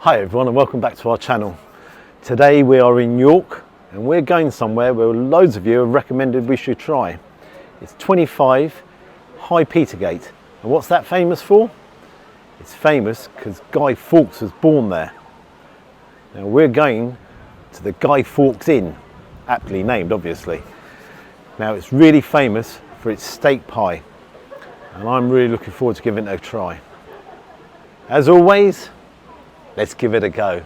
Hi everyone and welcome back to our channel. Today we are in York and we're going somewhere where loads of you have recommended we should try. It's 25 High Petergate, and what's that famous for? It's famous because Guy Fawkes was born there. Now we're going to the Guy Fawkes Inn, aptly named obviously. Now it's really famous for its steak pie and I'm really looking forward to giving it a try. As always, let's give it a go.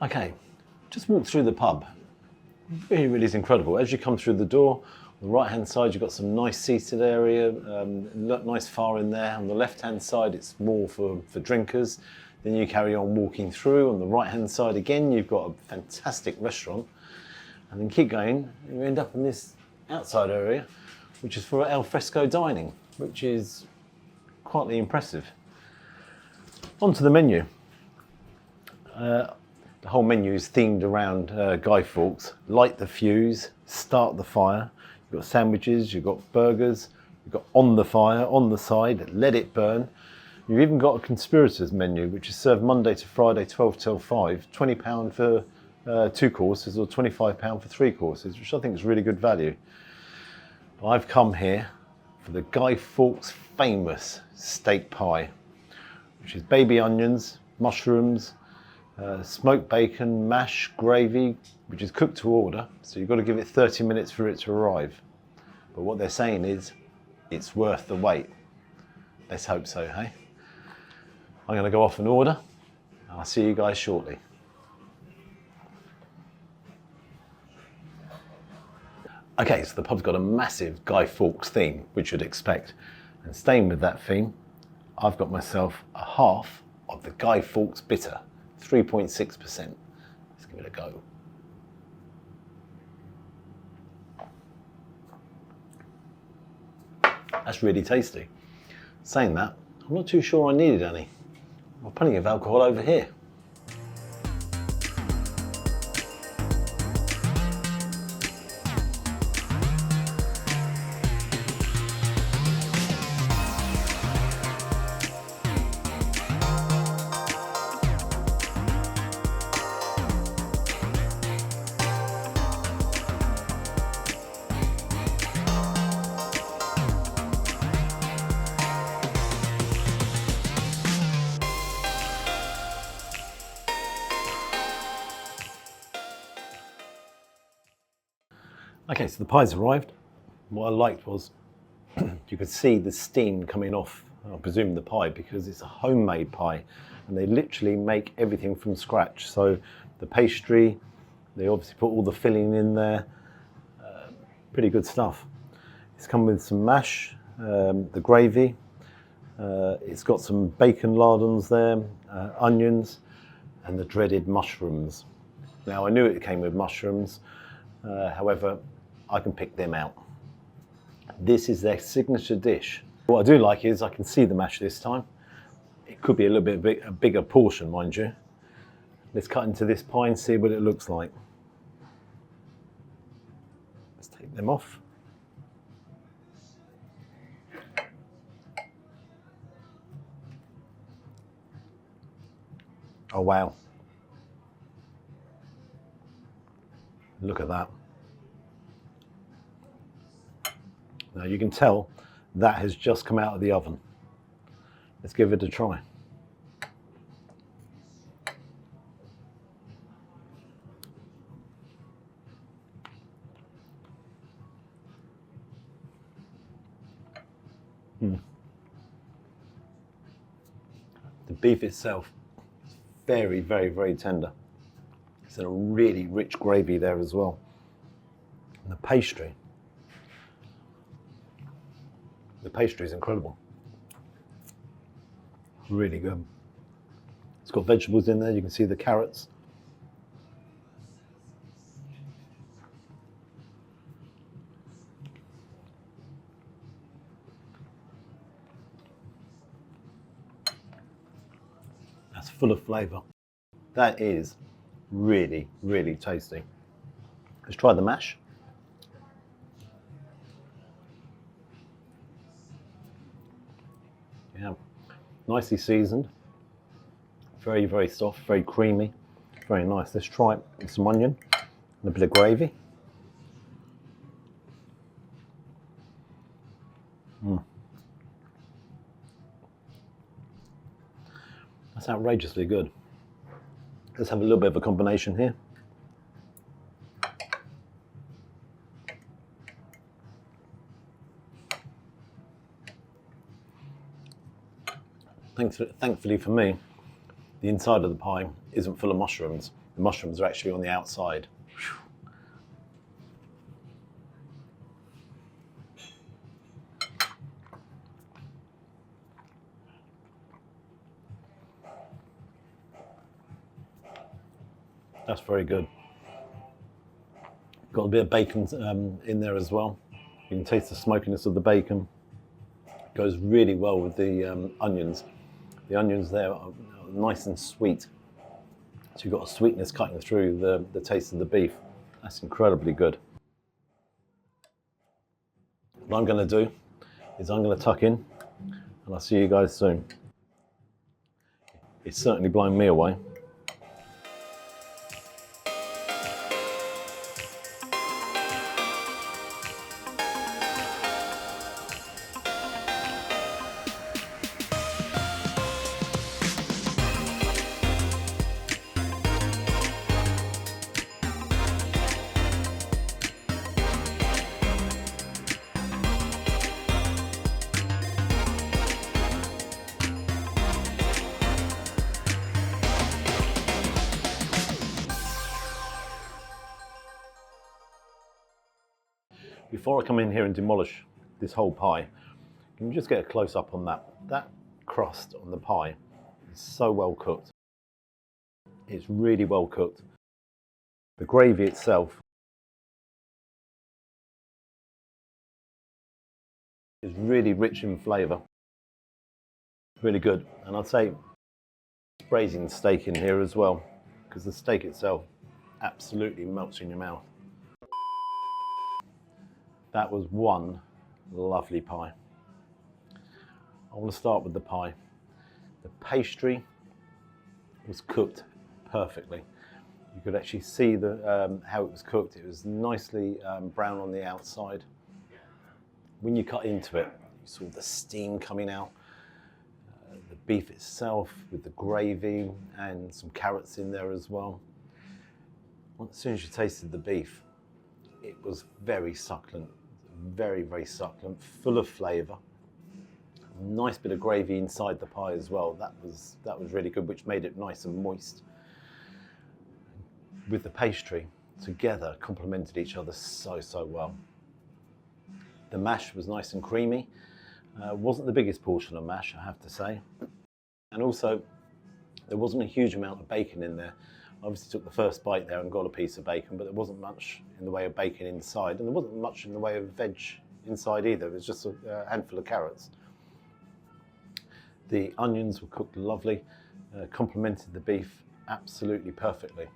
Okay, just walk through the pub. Really is incredible. As you come through the door, on the right hand side you've got some nice seated area, nice far in there. On the left hand side it's more for drinkers. Then you carry on walking through. On the right hand side again you've got a fantastic restaurant. And then keep going and you end up in this outside area which is for al fresco dining, which is quite impressive. Onto the menu. The whole menu is themed around Guy Fawkes. Light the fuse, start the fire. You've got sandwiches, you've got burgers, you've got on the fire, on the side, let it burn. You've even got a conspirators menu, which is served Monday to Friday, 12 till 5, £20 for 2 courses or £25 for 3 courses, which I think is really good value. I've come here for the Guy Fawkes famous steak pie, which is baby onions, mushrooms, smoked bacon, mash, gravy, which is cooked to order, so you've got to give it 30 minutes for it to arrive. But what they're saying is, it's worth the wait. Let's hope so, hey? I'm going to go off and order, and I'll see you guys shortly. Okay, so the pub's got a massive Guy Fawkes theme, which you'd expect. And staying with that theme, I've got myself a half of the Guy Fawkes Bitter. 3.6%. Let's give it a go. That's really tasty. Saying that, I'm not too sure I needed any. I've got plenty of alcohol over here. Okay, so the pie's arrived. What I liked was you could see the steam coming off, I presume, the pie, because it's a homemade pie and they literally make everything from scratch. So the pastry, they obviously put all the filling in there. Pretty good stuff. It's come with some mash, the gravy. It's got some bacon lardons there, onions, and the dreaded mushrooms. Now I knew it came with mushrooms, however, I can pick them out. This is their signature dish. What I do like is I can see the mash this time. It could be a little bit a bigger portion, mind you. Let's cut into this pie and see what it looks like. Let's take them off. Oh wow. Look at that. Now you can tell that has just come out of the oven. Let's give it a try. The beef itself is very, very, very tender. It's in a really rich gravy there as well. And the pastry is incredible. Really good. It's got vegetables in there. You can see the carrots. That's full of flavour. That is really, really tasty. Let's try the mash. Yeah, nicely seasoned. Very, very soft, very creamy, very nice. Let's try it with some onion and a bit of gravy. That's outrageously good. Let's have a little bit of a combination here. Thankfully for me, the inside of the pie isn't full of mushrooms. The mushrooms are actually on the outside. That's very good. Got a bit of bacon in there as well. You can taste the smokiness of the bacon. Goes really well with the onions. The onions there are nice and sweet. So you've got a sweetness cutting through the taste of the beef. That's incredibly good. What I'm going to do is I'm going to tuck in, and I'll see you guys soon. It's certainly blown me away. Before I come in here and demolish this whole pie, can you just get a close up on that? That crust on the pie is so well cooked. It's really well cooked. The gravy itself is really rich in flavour. Really good. And I'd say braising steak in here as well, because the steak itself absolutely melts in your mouth. That was one lovely pie. I want to start with the pie. The pastry was cooked perfectly. You could actually see how it was cooked. It was nicely brown on the outside. When you cut into it, you saw the steam coming out. The beef itself with the gravy and some carrots in there as well. As soon as you tasted the beef, it was very succulent. Very, very succulent, full of flavour. Nice bit of gravy inside the pie as well. That was really good, which made it nice and moist. With the pastry together, complemented each other so well. The mash was nice and creamy. Wasn't the biggest portion of mash, I have to say. And also, there wasn't a huge amount of bacon in there. I obviously took the first bite there and got a piece of bacon, but there wasn't much in the way of bacon inside, and there wasn't much in the way of veg inside either. It was just a handful of carrots. The onions were cooked lovely, complemented the beef absolutely perfectly.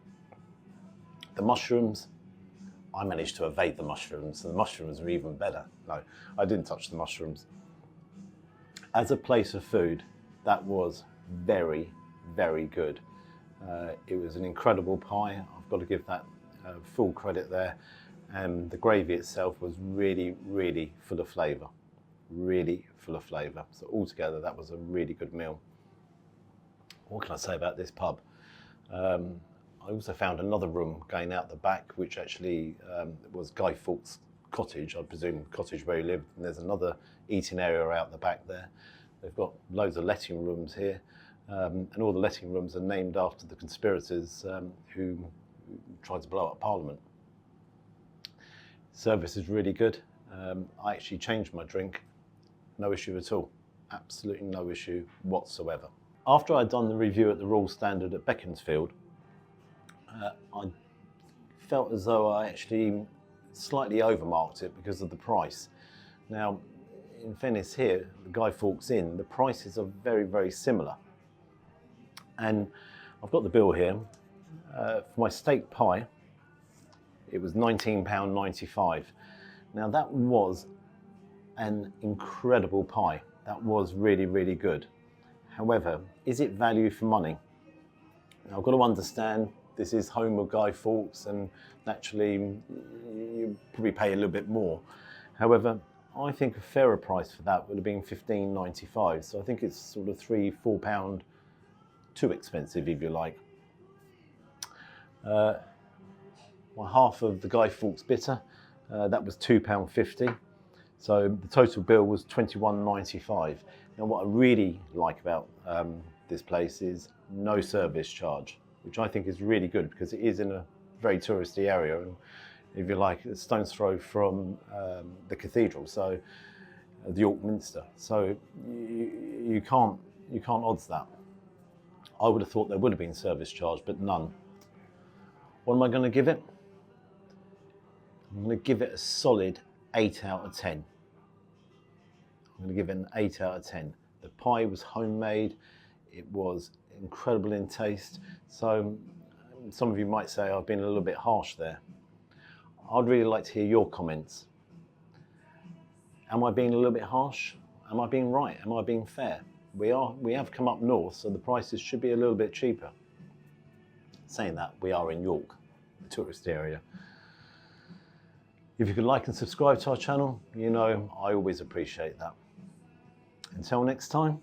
The mushrooms, I managed to evade the mushrooms, and the mushrooms were even better. No, I didn't touch the mushrooms. As a place of food, that was very, very good. It was an incredible pie. I've got to give that full credit there. And the gravy itself was really, really full of flavour. Really full of flavour. So altogether, that was a really good meal. What can I say about this pub? I also found another room going out the back, which actually was Guy Fawkes' cottage, I presume cottage where he lived. And there's another eating area out the back there. They've got loads of letting rooms here. And all the letting rooms are named after the conspirators who tried to blow up Parliament. Service is really good. I actually changed my drink, no issue at all. Absolutely no issue whatsoever. After I'd done the review at the Royal Standard at Beaconsfield, I felt as though I actually slightly overmarked it because of the price. Now, in fairness here, the Guy Fawkes Inn, the prices are very, very similar. And I've got the bill here. For my steak pie, it was £19.95. Now that was an incredible pie. That was really, really good. However, is it value for money? Now, I've got to understand this is home of Guy Fawkes, and naturally you probably pay a little bit more. However, I think a fairer price for that would have been £15.95. So I think it's sort of £3-4 too expensive, if you like. My half of the Guy Fawkes bitter, that was £2.50. So the total bill was £21.95. Now what I really like about this place is no service charge, which I think is really good because it is in a very touristy area, and if you like, a stone's throw from the cathedral, so the York Minster. So you can't odds that. I would have thought there would have been service charge, but none. What am I going to give it? I'm going to give it a solid 8 out of 10. I'm going to give it an 8 out of 10. The pie was homemade. It was incredible in taste. So some of you might say I've been a little bit harsh there. I'd really like to hear your comments. Am I being a little bit harsh? Am I being right? Am I being fair? We have come up north, so the prices should be a little bit cheaper. Saying that, we are in York, the tourist area. If you could like and subscribe to our channel, you know I always appreciate that. Until next time,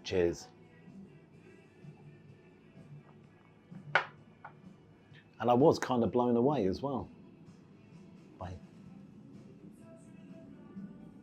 cheers. And I was kind of blown away as well.